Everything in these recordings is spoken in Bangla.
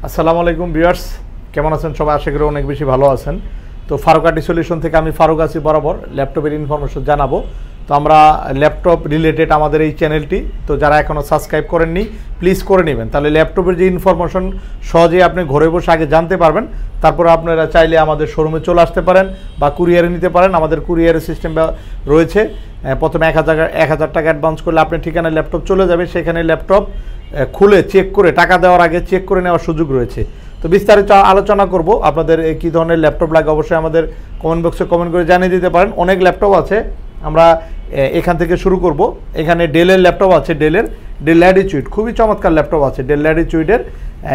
আসসালামু আলাইকুম ভিউয়ার্স, কেমন আছেন সবাই? আশা করি অনেক বেশি ভালো আছেন। তো ফারুক আইটি সলিউশন থেকে আমি ফারুক আছি বরাবর ল্যাপটপের ইনফরমেশন জানাবো। তো আমরা ল্যাপটপ রিলেটেড আমাদের এই চ্যানেলটি, তো যারা এখনও সাবস্ক্রাইব করেননি প্লিজ করে নেবেন, তাহলে ল্যাপটপের যে ইনফরমেশন সহজেই আপনি ঘরে বসে আগে জানতে পারবেন। তারপর আপনারা চাইলে আমাদের শোরুমে চলে আসতে পারেন বা কুরিয়ারে নিতে পারেন। আমাদের কুরিয়ারের সিস্টেম রয়েছে। প্রথমে 1000 টাকা অ্যাডভান্স করলে আপনার ঠিকানায় ল্যাপটপ চলে যাবে। সেখানে ল্যাপটপ খুলে চেক করে টাকা দেওয়ার আগে চেক করে নেওয়ার সুযোগ রয়েছে। তো বিস্তারিত আলোচনা করব। আপনাদের কী ধরনের ল্যাপটপ লাগে অবশ্যই আমাদের কমেন্ট বক্সে কমেন্ট করে জানিয়ে দিতে পারেন। অনেক ল্যাপটপ আছে, আমরা এখান থেকে শুরু করব। এখানে ডেলের ল্যাপটপ আছে, ডেল ল্যাটিটিউড, খুবই চমৎকার ল্যাপটপ আছে ডেল ল্যাটিটিউডের।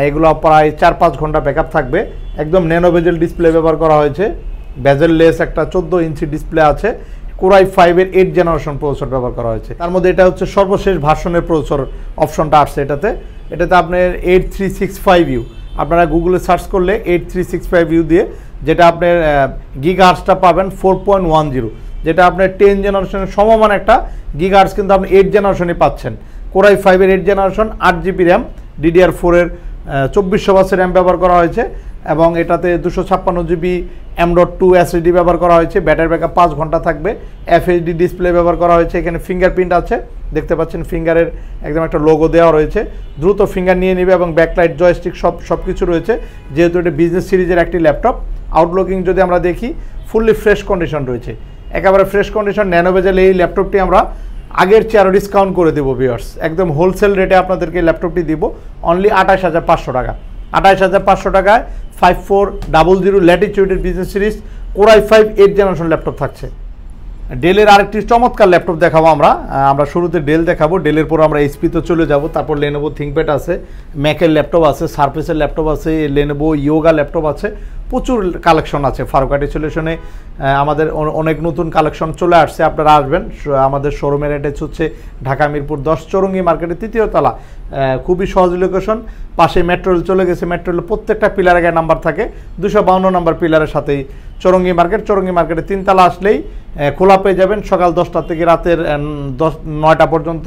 এগুলো প্রায় 4-5 ঘন্টা ব্যাকআপ থাকবে। একদম ন্যানো বেজেল ডিসপ্লে ব্যবহার করা হয়েছে, বেজেল লেস একটা 14 ইঞ্চি ডিসপ্লে আছে। কোরাই 5-এর 8 জেনারেশন প্রসেসর ব্যবহার করা হয়েছে। তার মধ্যে এটা হচ্ছে সর্বশেষ ভার্সনের প্রসেসর অপশনটা আসছে এটাতে আপনার 8365U, আপনারা গুগলে সার্চ করলে 8365U দিয়ে, যেটা আপনার গিগাহার্টসটা পাবেন 4.10, যেটা আপনার 10 জেনারেশনের সমমান একটা গিগাহার্টস কিন্তু আপনি 8 জেনারেশনে পাচ্ছেন। কোরাই 5-এর 8 জেনারেশন, 8GB র্যাম, DDR4-এর 2400 বাসের র্যাম ব্যবহার করা হয়েছে এবং এটাতে 256GB M.2 SSD ব্যবহার করা হয়েছে। ব্যাটারি ব্যাকআপ 5 ঘন্টা থাকবে। FHD ডিসপ্লে ব্যবহার করা হয়েছে। এখানে ফিঙ্গারপ্রিন্ট আছে, দেখতে পাচ্ছেন ফিঙ্গারের একদম একটা লোগো দেওয়া রয়েছে। দ্রুত ফিঙ্গার নিয়ে নেবে এবং ব্যাকলাইট জয়স্টিক সব কিছু রয়েছে। যেহেতু এটা বিজনেস সিরিজের একটি ল্যাপটপ। আউটলুকিং যদি আমরা দেখি ফুললি ফ্রেশ কন্ডিশন রয়েছে, একেবারে ফ্রেশ কন্ডিশন। ন্যানো বেজেল এই ল্যাপটপটি আমরা আগের চেয়ে আরও ডিসকাউন্ট করে দেবো ভিউয়ার্স, একদম হোলসেল রেটে আপনাদেরকে ল্যাপটপটি দিব অনলি 28500 টাকা। 28500 টাকায় 5400 ল্যাটিটিউডের business series core i 5 8 generation laptop থাকছে। ডেলের আরেকটি চমৎকার ল্যাপটপ দেখাবো আমরা শুরুতে ডেল দেখাবো, ডেলের পর আমরা এইচপিতে চলে যাব। তারপর লেনোভো থিংকপ্যাড আছে, ম্যাকের ল্যাপটপ আছে, সারফেসের ল্যাপটপ আছে, লেনোভো ইয়োগা ল্যাপটপ আছে। প্রচুর কালেকশন আছে ফারুক আইটি সলিউশনে। আমাদের অনেক নতুন কালেকশন চলে আসছে, আপনারা আসবেন। আমাদের শোরুমের অ্যাড্রেস হচ্ছে ঢাকা মিরপুর 10 চৌরঙ্গি মার্কেটের 3য় তলা। খুবই সহজ লোকেশন, পাশে মেট্রো রেল চলে গেছে। মেট্রো রেলের প্রত্যেকটা পিলারে গায়ে নাম্বার থাকে, 252 নম্বর পিলারের সাথেই চৌরঙ্গি মার্কেটের 3 তলা আসলেই খোলা পেয়ে যাবেন। সকাল 10টা থেকে রাতের 9টা পর্যন্ত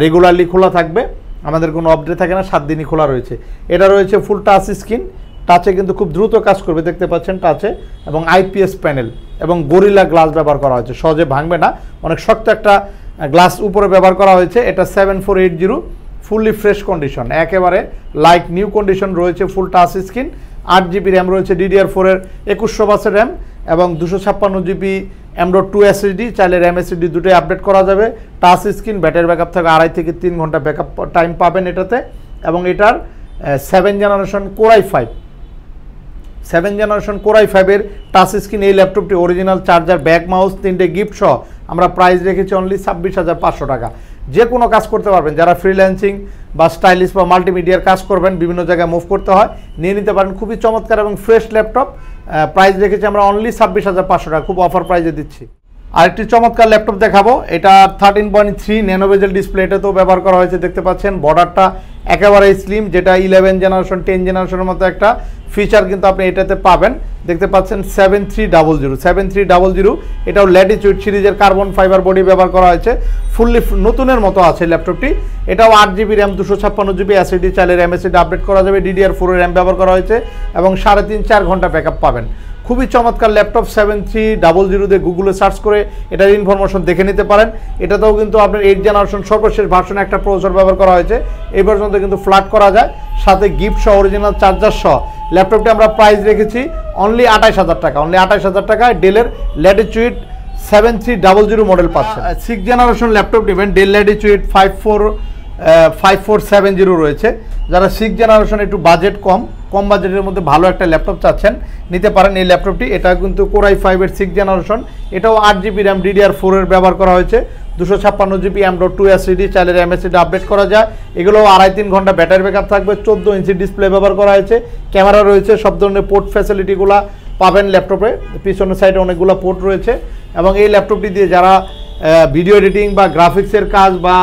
রেগুলারলি খোলা থাকবে। আমাদের কোনো আপডেট থাকে না, 7 দিনই খোলা রয়েছে। এটা রয়েছে ফুল টাচ স্ক্রিন, টাচে কিন্তু খুব দ্রুত কাজ করবে, দেখতে পাচ্ছেন টাচে, এবং IPS প্যানেল এবং গরিলা গ্লাস ব্যবহার করা হয়েছে, সহজে ভাঙবে না। অনেক শক্ত একটা গ্লাস উপরে ব্যবহার করা হয়েছে। এটা 7480, ফুললি ফ্রেশ কন্ডিশন, একেবারে লাইক নিউ কন্ডিশন রয়েছে। ফুল টাচ স্ক্রিন, 8GB র্যাম রয়েছে, DDR4-এর 2100 বাসের র্যাম এবং 256GB M.2 SSD। চাইলে র্যাম SSD দুটোই আপডেট করা যাবে। টাচ স্ক্রিন, ব্যাটারি ব্যাকআপ থাকে 2.5 থেকে 3 ঘন্টা ব্যাকআপ টাইম পাবেন এটাতে। এবং এটার 7 জেনারেশন কোরাই 5-এর টাচ স্ক্রিন এই ল্যাপটপটি অরিজিনাল চার্জার, ব্যাক মাউস, 3টে গিফট সহ আমরা প্রাইস রেখেছি অনলি 26500 টাকা। যে কোনো কাজ করতে পারবেন, যারা ফ্রিল্যান্সিং বা স্টাইলিশ বা মাল্টিমিডিয়ার কাজ করবেন, বিভিন্ন জায়গায় মুভ করতে হয়, নিয়ে নিতে পারেন। খুবই চমৎকার এবং ফ্রেশ ল্যাপটপ। প্রাইস রেখেছি আমরা অনলি 26500 টাকা, খুব অফার প্রাইসে দিচ্ছি। আরেকটি চমৎকার ল্যাপটপ দেখাবো, এটা 13.3 ন্যানো বেজেল ডিসপ্লে, এটাতেও ব্যবহার করা হয়েছে। দেখতে পাচ্ছেন বর্ডারটা একেবারে স্লিম, যেটা 11 জেনারেশন 10 জেনারেশনের মতো একটা ফিচার কিন্তু আপনি এটাতে পাবেন। দেখতে পাচ্ছেন 7300, এটাও ল্যাটিটিউড সিরিজের কার্বন ফাইবার বডি ব্যবহার করা হয়েছে। ফুললি নতুনের মতো আছে ল্যাপটপটি। এটাও 8GB র্যাম, 256GB SSD, চাইলে র্যাম SSD আপডেট করা যাবে। DDR4 র্যাম ব্যবহার করা হয়েছে এবং 3.5-4 ঘন্টা ব্যাকআপ পাবেন। খুবই চমৎকার ল্যাপটপ। 7300 দিয়ে গুগলে সার্চ করে এটার ইনফরমেশন দেখে নিতে পারেন। এটাতেও কিন্তু আপনার 8 জেনারেশন সর্বশেষ ভার্সনে একটা প্রসেসর ব্যবহার করা হয়েছে। এই পর্যন্ত কিন্তু ফ্ল্যাট করা যায়, সাথে গিফট সহ অরিজিনাল চার্জার সহ ল্যাপটপটি আমরা প্রাইস রেখেছি অনলি 28000 টাকা। অনলি 28000 টাকায় ডেলের ল্যাটিটিউড 7300 মডেল পাচ্ছেন। 6 জেনারেশন ল্যাপটপ নেবেন, ডেল ল্যাটিটিউড 5470 রয়েছে। যারা 6 জেনারেশন একটু বাজেট কম বাজেটের মধ্যে ভালো একটা ল্যাপটপ চাচ্ছেন, নিতে পারেন এই ল্যাপটপটি। এটা কিন্তু কোরাই 5-এর 6 জেনারেশন, এটাও 8GB র্যাম, DDR4-এর ব্যবহার করা হয়েছে, 256GB M.2 SSD, চাইলে র্যাম SSD আপডেট করা যায়। এগুলো 2.5-3 ঘন্টা ব্যাটারি ব্যাকআপ থাকবে। 14 ইঞ্চি ডিসপ্লে ব্যবহার করা হয়েছে, ক্যামেরা রয়েছে, সব ধরনের পোর্ট ফ্যাসিলিটিগুলো পাবেন ল্যাপটপে। পিছনের সাইডে অনেকগুলো পোর্ট রয়েছে এবং এই ল্যাপটপটি দিয়ে যারা ভিডিও এডিটিং বা গ্রাফিক্সের কাজ বা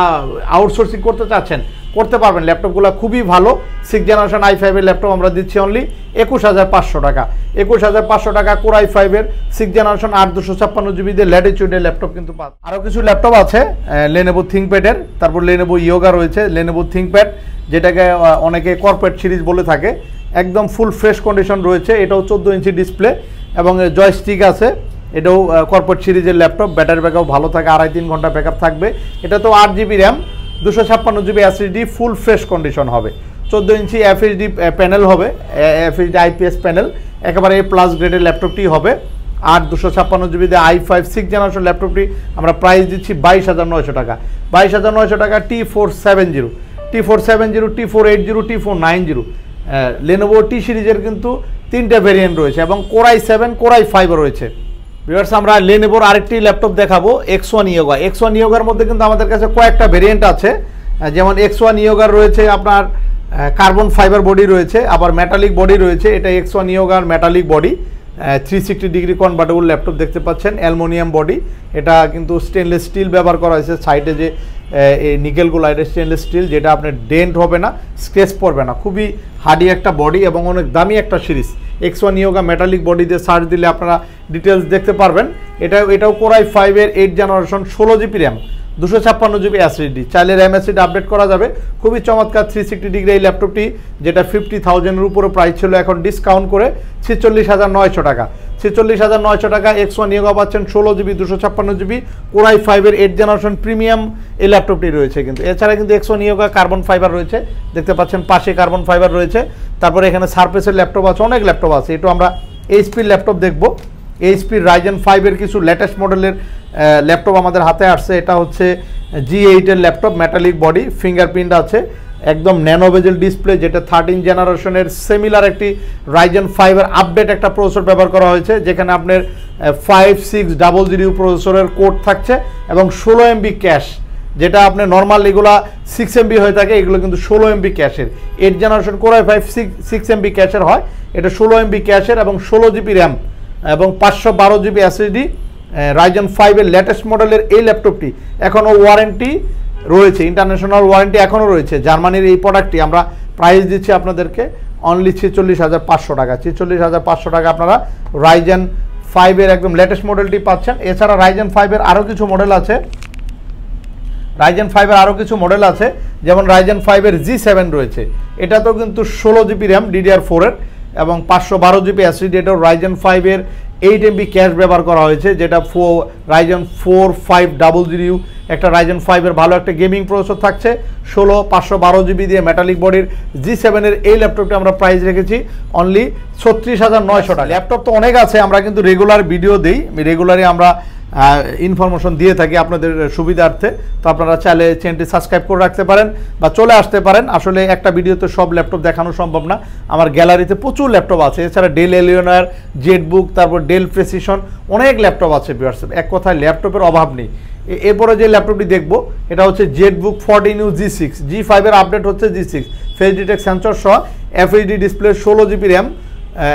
আউটসোর্সিং করতে চাচ্ছেন, করতে পারবেন। ল্যাপটপগুলো খুবই ভালো। 6 জেনারেশন i5-এর ল্যাপটপ আমরা দিচ্ছি অনলি 21500 টাকা। 21500 টাকা কোরাই 5-এর 6 জেনারেশন 8 256GB দিয়ে ল্যাটিটিউডের ল্যাপটপ কিন্তু পান। আরও কিছু ল্যাপটপ আছে লেনোভো থিংকপ্যাডের, তারপর লেনোভো ইয়োগা রয়েছে, লেনোভো থিংকপ্যাড যেটাকে অনেকে কর্পোরেট সিরিজ বলে থাকে। একদম ফুল ফ্রেশ কন্ডিশন রয়েছে। এটাও 14 ইঞ্চি ডিসপ্লে এবং জয়স্টিক আছে। এটাও কর্পোরেট সিরিজের ল্যাপটপ, ব্যাটারি ব্যাকআপ ভালো থাকে, 2.5-3 ঘন্টা ব্যাকআপ থাকবে। এটা তো 8GB RAM, 256GB SSD, full fresh condition হবে। 14 ইঞ্চি FHD প্যানেল হবে, FHD IPS প্যানেল, একেবারে প্লাস গ্রেডের ল্যাপটপটি হবে। আর 256GB দিয়ে i5 6th জেনারেশন ল্যাপটপটি আমরা প্রাইস দিচ্ছি 22,900 টাকা। 22,900 টাকা T470, T470, T480, T490। Lenovo T সিরিজের কিন্তু 3টে ভেরিয়েন্ট রয়েছে এবং Core i7 Core i5 রয়েছে। ভিউয়ার্স, আমরা Lenovoর আরেকটি ল্যাপটপ দেখাবো, X1 Yoga। X1 Yogaর মধ্যে কিন্তু আমাদের কাছে কয়েকটা ভেরিয়েন্ট আছে, যেমন X1 Yogaর রয়েছে আপনার কার্বন ফাইবার বডি রয়েছে, আবার মেটালিক বডি রয়েছে। এটা X1 Yogaর metallic body, 360 degree convertible laptop দেখতে পাচ্ছেন, অ্যালুমিনিয়াম বডি। এটা কিন্তু স্টেনলেস স্টিল ব্যবহার করা হয়েছে, সাইডে যে এই নিকেলগুলো এটা স্টেনলেস স্টিল, যেটা আপনার ডেন্ট হবে না, স্ক্র্যাচ পড়বে না। খুবই হার্ডি একটা বডি এবং অনেক দামি একটা series. X1 Yoga metallic body দিয়ে সার্চ দিলে আপনারা ডিটেলস দেখতে পারবেন। এটাও Core i5 এর 8th generation, 16GB RAM, 256GB SSD। চাইলে র্যাম SSD আপডেট করা যাবে। খুবই চমৎকার 360 ডিগ্রি এই ল্যাপটপটি, যেটা 50,000-এর উপরে প্রাইস ছিল, এখন ডিসকাউন্ট করে 46,900 টাকা। 46,900 টাকা X1 Yoga পাচ্ছেন, 16GB 256GB Core i5 এর 8th জেনারেশন প্রিমিয়াম এই ল্যাপটপটি রয়েছে। কিন্তু এছাড়া কিন্তু X1 Yoga কার্বন ফাইবার রয়েছে, দেখতে পাচ্ছেন পাশে কার্বন ফাইবার রয়েছে। তারপরে এখানে সারফেসের ল্যাপটপ আছে, অনেক ল্যাপটপ আছে। একটু আমরা এইচপির ল্যাপটপ দেখবো। এইচপির Ryzen 5 এর কিছু লেটেস্ট মডেলের ল্যাপটপ আমাদের হাতে আসছে। এটা হচ্ছে G8 এর ল্যাপটপ, মেটালিক বডি, ফিঙ্গারপ্রিন্ট আছে, একদম ন্যানো বেজেল ডিসপ্লে, যেটা 13 জেনারেশনের সিমিলার একটি Ryzen 5 এর আপডেট একটা প্রসেসর ব্যবহার করা হয়েছে, যেখানে আপনার 5600 প্রসেসরের কোড থাকছে এবং 16MB ক্যাশ, যেটা আপনার নর্মাল এগুলা 6MB হয়ে থাকে, এগুলো কিন্তু 16MB ক্যাশের। 8th generation Core i5 6MB ক্যাশের হয়, এটা 16MB ক্যাশের এবং 16GB র্যাম এবং 512GB SSD। Ryzen 5 এর লেটেস্ট মডেলের এই ল্যাপটপটি এখনও ওয়ারেন্টি রয়েছে, ইন্টারন্যাশনাল ওয়ারেন্টি এখনও রয়েছে। জার্মানির এই প্রোডাক্টটি আমরা প্রাইস দিচ্ছি আপনাদেরকে অনলি 46,500 টাকা। 46,500 টাকা আপনারা Ryzen 5 এর একদম লেটেস্ট মডেলটি পাচ্ছেন। এছাড়া Ryzen 5 এর আরও কিছু মডেল আছে, Ryzen 5 এর আরও কিছু মডেল আছে, যেমন Ryzen 5 এর G7 রয়েছে। এটা তো কিন্তু 16GB র্যাম DDR4 এর এবং 512GB SSD। এটাও Ryzen 5 এর 8MB ক্যাশ ব্যবহার করা হয়েছে, যেটা Ryzen 4 500 একটা Ryzen 5 এর ভালো একটা গেমিং প্রসেসর থাকছে। 512GB দিয়ে মেটালিক বডির G7 এর এই ল্যাপটপটি আমরা প্রাইস রেখেছি অনলি 36,900 টাকা। ল্যাপটপ তো অনেক আছে, আমরা কিন্তু রেগুলার ভিডিও দিই, রেগুলারই আমরা ইনফরমেশন দিয়ে থাকি আপনাদের সুবিধার্থে। তো আপনারা চাইলে চ্যানেলটি সাবস্ক্রাইব করে রাখতে পারেন বা চলে আসতে পারেন। আসলে একটা ভিডিওতে সব ল্যাপটপ দেখানো সম্ভব না, আমার গ্যালারিতে প্রচুর ল্যাপটপ আছে। এছাড়া ডেল এলিয়নার, জেটবুক, তারপর ডেল প্রেসিশন, অনেক ল্যাপটপ আছে। এক কথায় ল্যাপটপের অভাব নেই। এরপরে যে ল্যাপটপটি দেখবো এটা হচ্ছে জেটবুক 14U G6, G5 এর আপডেট হচ্ছে G6, ফেস ডিটেক্ট সেন্সর সহ, FHD ডিসপ্লে, 16GB র্যাম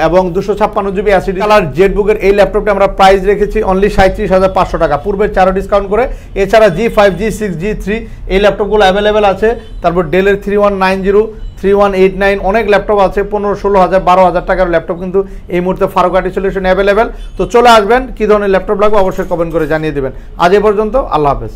এবং 256GB SSD। কালার জেটবুকের এই ল্যাপটপটি আমরা প্রাইস রেখেছি অনলি 37,500 টাকা, পূর্বের 4 ডিসকাউন্ট করে। এছাড়া G5, G6, G3 এই ল্যাপটপগুলো অ্যাভেলেবেল আছে। তারপর ডেলের 3190, 3189 অনেক ল্যাপটপ আছে, 15,000, 16,000, 12,000 টাকার ল্যাপটপ কিন্তু এই মুহূর্তে ফারুক আইটি সলিউশন অ্যাভেলেবেল। তো চলে আসবেন, কী ধরনের ল্যাপটপ লাগবে অবশ্যই কমেন্ট করে জানিয়ে দেবেন। আজ এ পর্যন্ত, আল্লাহ হাফেজ।